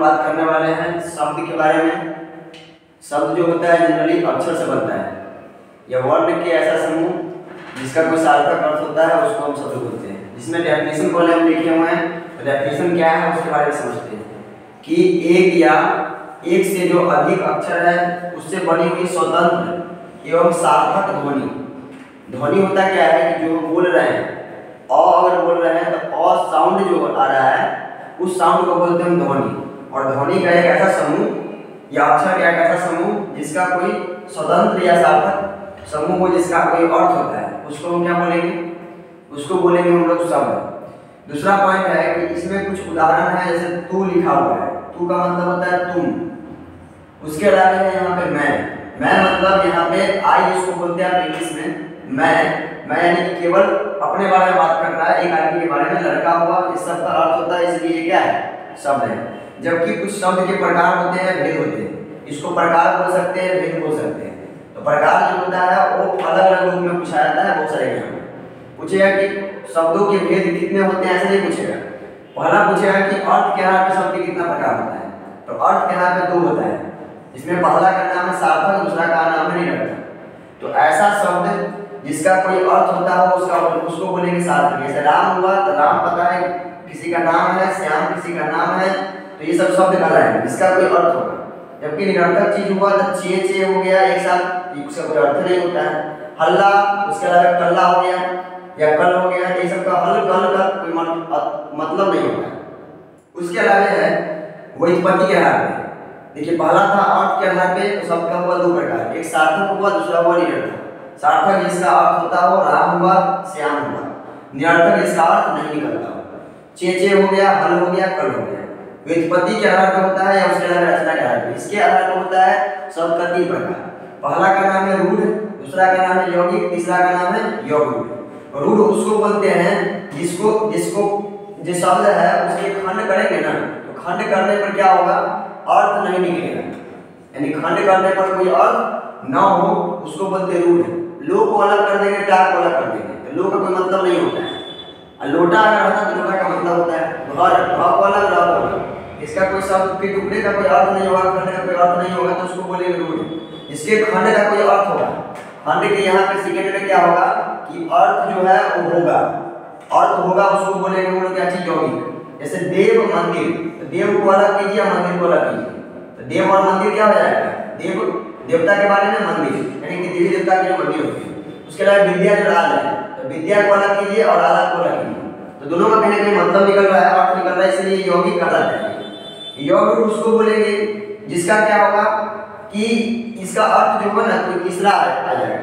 बात करने वाले हैं शब्द के बारे में। शब्द जो होता है जनरली अक्षर से बनता है। यह वर्ण के ऐसा समूह जिसका कोई सार्थक अर्थ होता है उसको हम शब्द बोलते हैं। जिसमें डेफिनेशन पहले हम लिखे हुए हैं, तो डेफिनेशन क्या है उसके बारे में समझते हैं कि एक या एक से जो अधिक अक्षर है उससे बनी हुई स्वतंत्र एवं सार्थक ध्वनि। ध्वनि होता क्या है कि जो बोल रहे हैं अगर बोल रहे हैं तो साउंड जो आ रहा है उस साउंड को बोलते हैं ध्वनि। और ध्वनि का एक ऐसा समूह या अक्षर का एक ऐसा समूह जिसका कोई स्वतंत्र या सार्थक समूह हो, जिसका कोई अर्थ होता है, उसको हम क्या बोलेंगे? उसको बोलेंगे हम लोग शब्द। दूसरा पॉइंट है कि इसमें कुछ उदाहरण है, जैसे तू लिखा हुआ है, तू का मतलब होता है तुम। उसके अलावा है यहाँ पे मैं मतलब यहाँ पे आई इसको बोलते हैं इंग्लिश में मैं यानी कि केवल अपने बारे में बात कर रहा है, एक आदमी के बारे में, लड़का हुआ, इस सब का अर्थ होता है, इसलिए ये क्या है? शब्द है। जबकि कुछ शब्द के प्रकार होते हैं, भेद होते हैं। इसको प्रकार बोल सकते हैं, भेद बोल सकते हैं। तो प्रकार जो होता है वो अलग अलग रूप में पूछा जाता है। बहुत सारे एग्जाम में पूछेगा कि शब्दों के भेद कितने होते हैं, ऐसे नहीं पूछेगा। पहला पूछेगा कि अर्थ के आधार पर शब्द के कितना प्रकार होता है। तो अर्थ के आधार पर 2 होता है, जिसमें पहला का नाम है सार्थक, दूसरा का नाम है निरर्थक। तो ऐसा शब्द जिसका कोई अर्थ होता है उसको बोलेंगे सार्थक। जैसे राम हुआ तो राम पता है किसी का नाम है, श्याम किसी का नाम है, तो ये सब शब्द कहलाएंगे जिसका कोई अर्थ होगा। जबकि निरर्थक चीज हुआ तो चे हो गया एक साथ, उसका कोई अर्थ नहीं होता है। हल्ला, उसके अलावा कल्ला हो गया या कल हो गया, ये सब का हल कल का कोई मतलब नहीं होता है। उसके अलावा है व्युत्पत्ति के आधार पे। देखिए पहला था अर्थ के आधार पे, तो सबका हुआ 2 प्रकार, एक सार्थक हुआ, दूसरा हुआ निरर्थक। सार्थक जिसका अर्थ होता हो, राम हुआ, श्याम हुआ। निरर्थक जिसका अर्थ नहीं निकलता हो, चे हो गया, हल हो गया, कल हो गया। व्युत्पत्ति के आधार पर होता है या उसके अलावा रचना के आधार पर। इसके आधार पर होता है शब्द का 3 प्रकार। पहला का नाम है रूढ़, दूसरा का नाम है यौगिक, तीसरा का नाम है यौगिक। रूढ़ उसको बोलते हैं जिसको जो शब्द है उसके खंड करेंगे ना, तो खंड करने पर क्या होगा? अर्थ नहीं निकलेगा, यानी खंड करने पर कोई अर्थ ना हो, उसको बोलते हैं रूढ़। लो को अलग कर देंगे, टार को अलग कर देंगे, तो लो का कोई मतलब नहीं होता है। और लोटा अगर रहता तो लोटा का मतलब होता है घर, को अलग, रह को अलग। इसका कोई शब्द के टुकड़े का कोई अर्थ नहीं होगा, खंड का कोई अर्थ नहीं होगा, तो उसको बोलेंगे रूढ़। इसके खंड का कोई अर्थ होगा, खंड के यहाँ पे सेकेंड में क्या होगा कि अर्थ जो है वो होगा, अर्थ होगा, उसको बोलेंगे हम लोग क्या चीज? यौगिक। जैसे देव मंदिर, तो देव को अलग कीजिए, मंदिर को अलग कीजिए, तो देव और मंदिर क्या हो जाएगा? देव देवता के बारे में, मंदिर यानी कि देवी देवता की जो मंदिर होती है। उसके अलावा विद्या जो राज है, तो विद्या को अलग कीजिए और आला को अलग कीजिए, तो दोनों का कहीं ना कहीं मतलब निकल रहा है, अर्थ निकल रहा है, इसलिए यौगिक कहलाता है। यौगिक उसको बोलेंगे जिसका क्या होगा कि इसका अर्थ जो है ना कोई तीसरा आ जाएगा,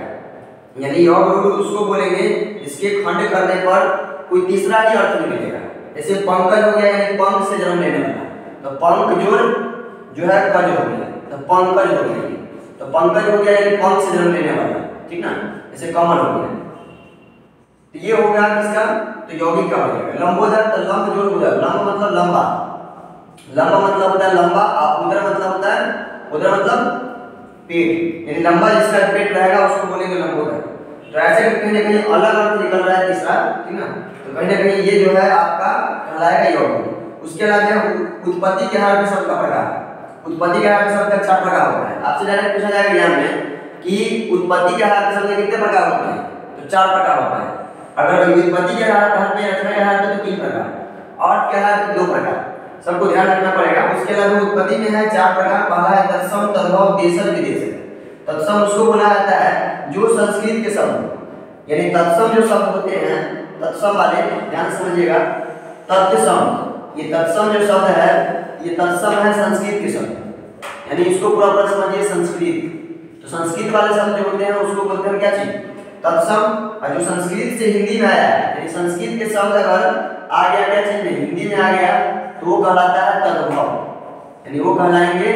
यानी यौगिक उसको बोलेंगे इसके खंड करने पर कोई तीसरा ही अर्थ निकलेगा। जैसे पंकज हो गया, यानी पंख से जन्म लेने वाला, तो पंख जो है कज हो गया, तो पंकज हो गया, तो पंकज हो गया यानी पंख से जन्म लेने वाला, ठीक ना। जैसे कमल हो गया, तो ये हो गया किसका? तो यौगिक का हो जाएगा। लंबोदर, तो लंब जोड़ उदर, लंब मतलब लंबा, लंबा मतलब होता है लंबा, उदर मतलब होता है, उदर मतलब पेट, यानी लंबा जिसका पेट रहेगा उसको बोलेंगे लंबोदर। तो ऐसे कहीं ना कहीं अलग अर्थ निकल रहा है तीसरा, ठीक ना। तो कहीं ना कहीं ये जो है आपका कहलाएगा यौगिक। उसके अलावा उत्पत्ति के आधार पर शब्द का प्रकार, उत्पत्ति के आधार पर शब्द का 4 प्रकार होता है। आपसे डायरेक्ट पूछा जाएगा एग्जाम में कि उत्पत्ति के आधार पर शब्द के कितने प्रकार होते हैं, तो 4 प्रकार होता है। अगर व्युत्पत्ति के आधार पर, रचना के आधार पर तो 3 प्रकार, अर्थ के आधार पर 2 प्रकार, सबको ध्यान रखना पड़ेगा। उसके अलावा उत्पत्ति में है 4 प्रकार। पहला है तत्सम, तद्भव, देशज, विदेशज। तत्सम उसको बोला जाता है जो संस्कृत के शब्द, यानी तत्सम जो शब्द होते हैं, तत्सम वाले ध्यान समझिएगा, तत्सम, ये तत्सम जो शब्द है ये तत्सम है संस्कृत के शब्द, यानी इसको पूरा समझिए संस्कृत। तो संस्कृत वाले शब्द जो होते हैं उसको बोलते हैं क्या चीज? तत्सम। और जो संस्कृत से हिंदी में आया है, यानी संस्कृत के शब्द अगर आ गया क्या चीज में, हिंदी में आ गया, तो वो कहलाता है तद्भव, यानी वो कहलाएंगे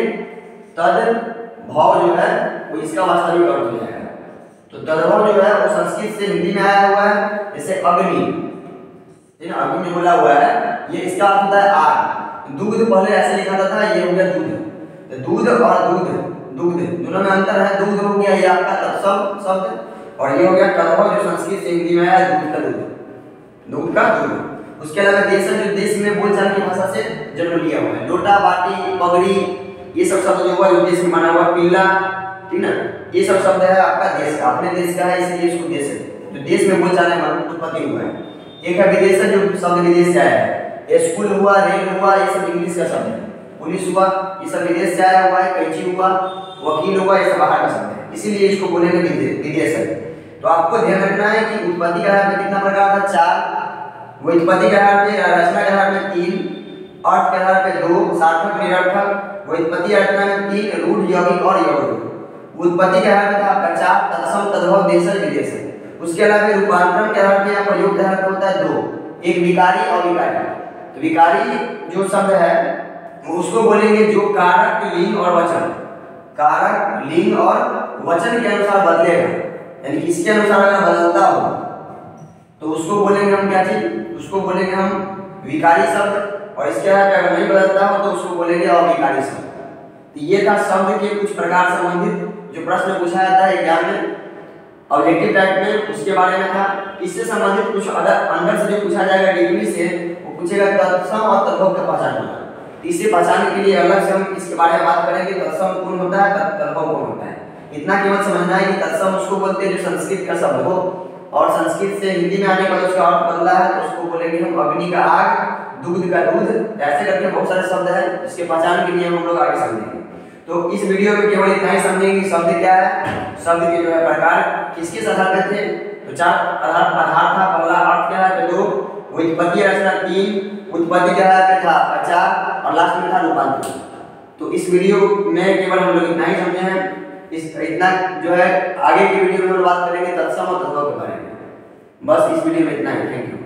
तद्भव जो है वो इसका वास्तविक अर्थ हो जाएगा। तो तद्भव जो है वो संस्कृत से हिंदी में आया हुआ है। जैसे अग्नि, ठीक है, अग्नि जो बोला हुआ है ये इसका अर्थ होता है आग। दूध पहले ऐसे लिखा था, ये हो गया दूध, तो दूध और दूध दोनों में अंतर है। दूध हो गया ये आपका तत्सम शब्द, और ये हो गया तद्भव जो संस्कृत से हिंदी में आया, दूध का दूध। उसके अलावा देशज जो देश में बोलचाल की भाषा से जन्म लिया हुआ है। लोटा, बाटी, पगड़ी, ये सब शब्द जो हुआ जो देश में बना हुआ, पीला, ठीक ना, ये सब शब्द है आपका देश का, अपने देश का है, इसलिए इसको देश है, जो देश में बोलचाल में उत्पत्ति हुआ है। एक है विदेश जो शब्द विदेश से आया है। स्कूल हुआ, रेल हुआ, ये सब इंग्लिश का शब्द है। पुलिस हुआ, ये सब विदेश से आया हुआ है। कैंची हुआ, वकील हुआ, ये सब बाहर का शब्द है, इसीलिए इसको बोलेंगे विदेश है। तो आपको ध्यान रखना है कि उत्पत्ति का में कितना प्रकार था, 4, व्युत्पत्ति के आधार पे, रचना के आधार पे 3, अर्थ के आधार पे 2, सार्थक निरर्थक, व्युत्पत्ति रचना में 3, रूढ़, यौगिक और यौगिक। उत्पत्ति के आधार पे था आपका 4, तत्सम, तद्भव, देशज, विदेश। उसके अलावा रूपांतरण के आधार पे या प्रयोग के आधार पे होता है 2, एक विकारी और विकारी। तो विकारी जो शब्द है उसको बोलेंगे जो कारक, लिंग और वचन, कारक, लिंग और वचन के अनुसार बदलेगा, यानी इसके अनुसार अगर बदलता हो तो उसको बोलेंगे हम क्या चीज, उसको बोलेंगे हम विकारी शब्द। और इसके अलावा अगर नहीं बदलता हो तो उसको बोलेंगे अविकारी शब्द। तो ये था शब्द के कुछ प्रकार संबंधित जो प्रश्न पूछा जाता है एग्जाम में ऑब्जेक्टिव टाइप में, उसके बारे में था। इससे संबंधित कुछ अंदर से जो पूछा जाएगा डिग्री से, वो पूछेगा तत्सम और तद्भव का पहचान करना। इसे पहचानने के लिए अलग से हम इसके बारे में बात करेंगे, तत्सम कौन होता है, तद्भव कौन होता है। इतना केवल समझना है कि तत्सम उसको बोलते हैं जो संस्कृत का शब्द हो और संस्कृत से हिंदी में आने पर उसका अर्थ बदला है, तो उसको बोलेंगे हम अग्नि का आग, दूध का दूध, ऐसे करके बहुत सारे शब्द हैं जिसके पहचान के लिए हम लोग आगे समझेंगे। तो इस वीडियो में केवल इतना ही समझेंगे कि शब्द क्या है, शब्द के जो है प्रकार किस किस आधार पे थे। तो 4 आधार था, पहला अर्थ क्या है, 2, व्युत्पत्ति रचना 3, उत्पत्ति के आधार पे था 4 और लास्ट में था रूपांतरण। तो इस वीडियो में केवल हम लोग इतना ही समझे हैं। इतना जो है आगे की वीडियो में हम बात करेंगे तत्सम और तद्भव के बारे में। बस इस वीडियो में इतना ही, थैंक यू।